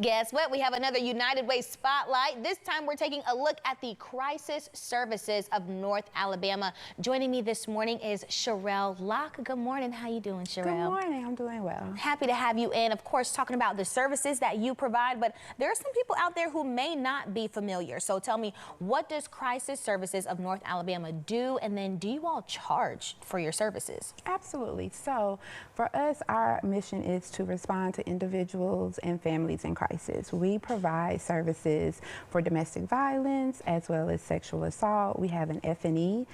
Guess what? We have another United Way Spotlight. This time we're taking a look at the Crisis Services of North Alabama. Joining me this morning is Sherelle Locke. Good morning. How you doing, Sherelle? Good morning. I'm doing well. Happy to have you in, of course, talking about the services that you provide, but there are some people out there who may not be familiar. So tell me, what does Crisis Services of North Alabama do, and then do you all charge for your services? Absolutely. So for us, our mission is to respond to individuals and families in crisis. We provide services for domestic violence as well as sexual assault. We have an F&E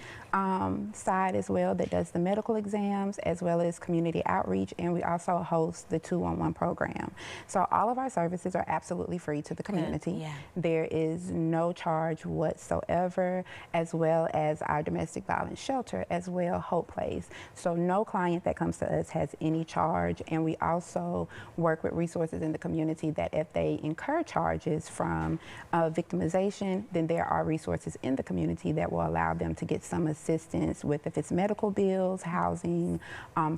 side as well that does the medical exams as well as community outreach, and we also host the 211 program. So all of our services are absolutely free to the community. Yeah. There is no charge whatsoever, as well as our domestic violence shelter, as well HELPline. So no client that comes to us has any charge, and we also work with resources in the community that if they incur charges from victimization, then there are resources in the community that will allow them to get some assistance with, if it's medical bills, housing,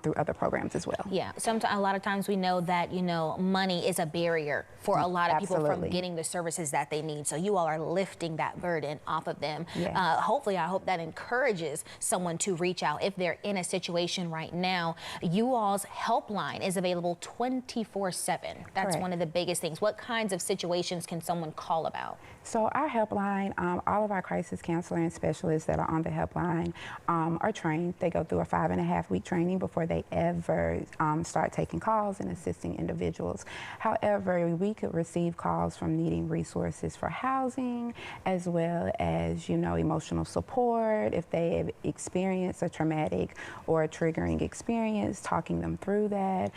through other programs as well. Yeah, a lot of times we know that, money is a barrier for a lot of people from getting the services that they need. So you all are lifting that burden off of them. Yes. Hopefully, I hope that encourages someone to reach out if they're in a situation right now. You all's helpline is available 24/7. That's Correct. one of the biggest things. What kinds of situations can someone call about? So our helpline, all of our crisis counselor and specialists that are on the helpline are trained. They go through a 5.5-week training before they ever start taking calls and assisting individuals. However, we could receive calls from needing resources for housing, as well as, emotional support. If they have experienced a traumatic or a triggering experience, talking them through that.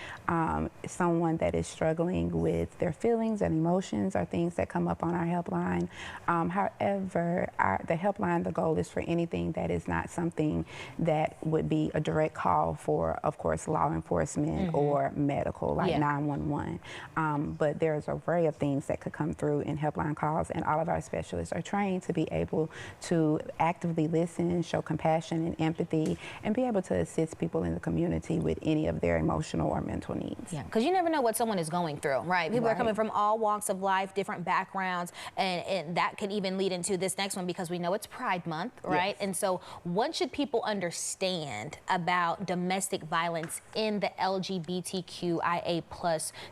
Someone that is struggling with their feelings and emotions are things that come up on our helpline. However, the helpline, the goal is for anything that is not something that would be a direct call for, of course, law enforcement or medical, like 911. But there's an array of things that could come through in helpline calls, and all of our specialists are trained to be able to actively listen, show compassion and empathy, and be able to assist people in the community with any of their emotional or mental needs. Yeah, because you never know what someone is going through, right? People are coming from all walks of life, different backgrounds, and that could even lead into this next one, because we know it's Pride Month, right? Yes. And so what should people understand about domestic violence in the LGBTQIA+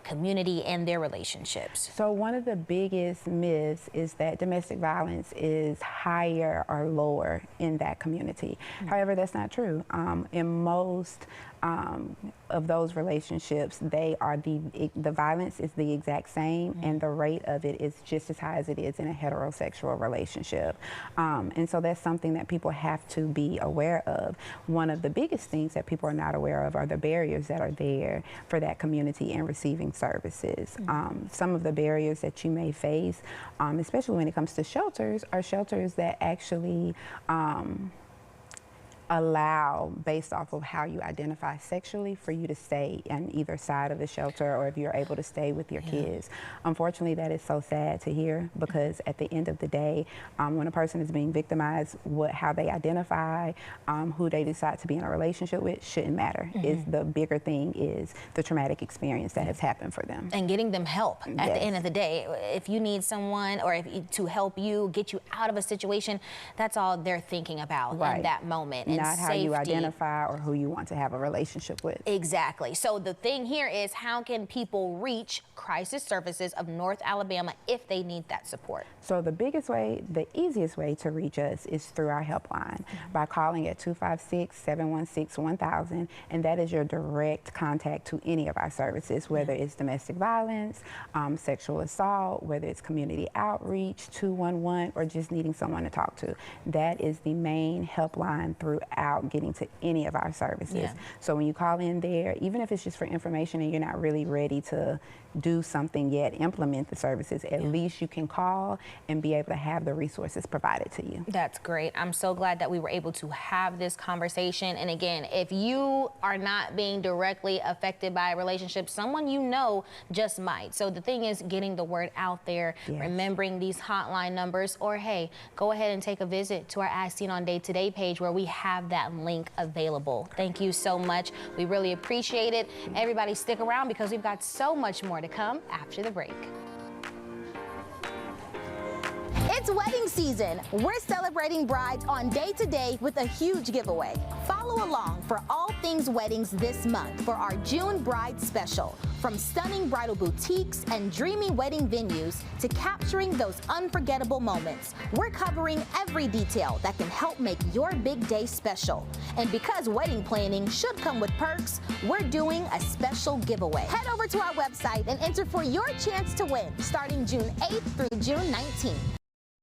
community and their relationships? So one of the biggest myths is that domestic violence is higher or lower in that community. However, that's not true. In most of those relationships, the violence is the exact same, and the rate of it is just as high as it is in a heterosexual relationship. And so that's something that people have to be aware of. One of the biggest things that people are not aware of are the barriers that are there for that community in receiving services. Some of the barriers that you may face, especially when it comes to shelters, are shelters that actually allow, based off of how you identify sexually, for you to stay on either side of the shelter, or if you're able to stay with your kids. Unfortunately, that is so sad to hear, because at the end of the day, when a person is being victimized, how they identify, who they decide to be in a relationship with shouldn't matter. The bigger thing is the traumatic experience that has happened for them. And getting them help at the end of the day. If you need someone to help you, get you out of a situation, that's all they're thinking about in that moment. And not how you identify or who you want to have a relationship with. Exactly. So the thing here is, how can people reach Crisis Services of North Alabama if they need that support? So the easiest way to reach us is through our helpline by calling at 256-716-1000, and that is your direct contact to any of our services, whether it's domestic violence, sexual assault, whether it's community outreach, 211, or just needing someone to talk to. That is the main helpline throughout getting to any of our services. So when you call in there, even if it's just for information and you're not really ready to do something yet, implement the services, at least you can call and be able to have the resources provided to you. That's great. I'm so glad that we were able to have this conversation. And again, if you are not being directly affected by a relationship, someone you know just might. So the thing is getting the word out there, remembering these hotline numbers, or hey, go ahead and take a visit to our As Seen on Day Today page, where we have that link available. Thank you so much. We really appreciate it. Everybody stick around, because we've got so much more to come after the break. It's wedding season. We're celebrating brides on Day to Day with a huge giveaway. Follow along for all things weddings this month for our June Bride Special. From stunning bridal boutiques and dreamy wedding venues to capturing those unforgettable moments, we're covering every detail that can help make your big day special. And because wedding planning should come with perks, we're doing a special giveaway. Head over to our website and enter for your chance to win starting June 8th through June 19th.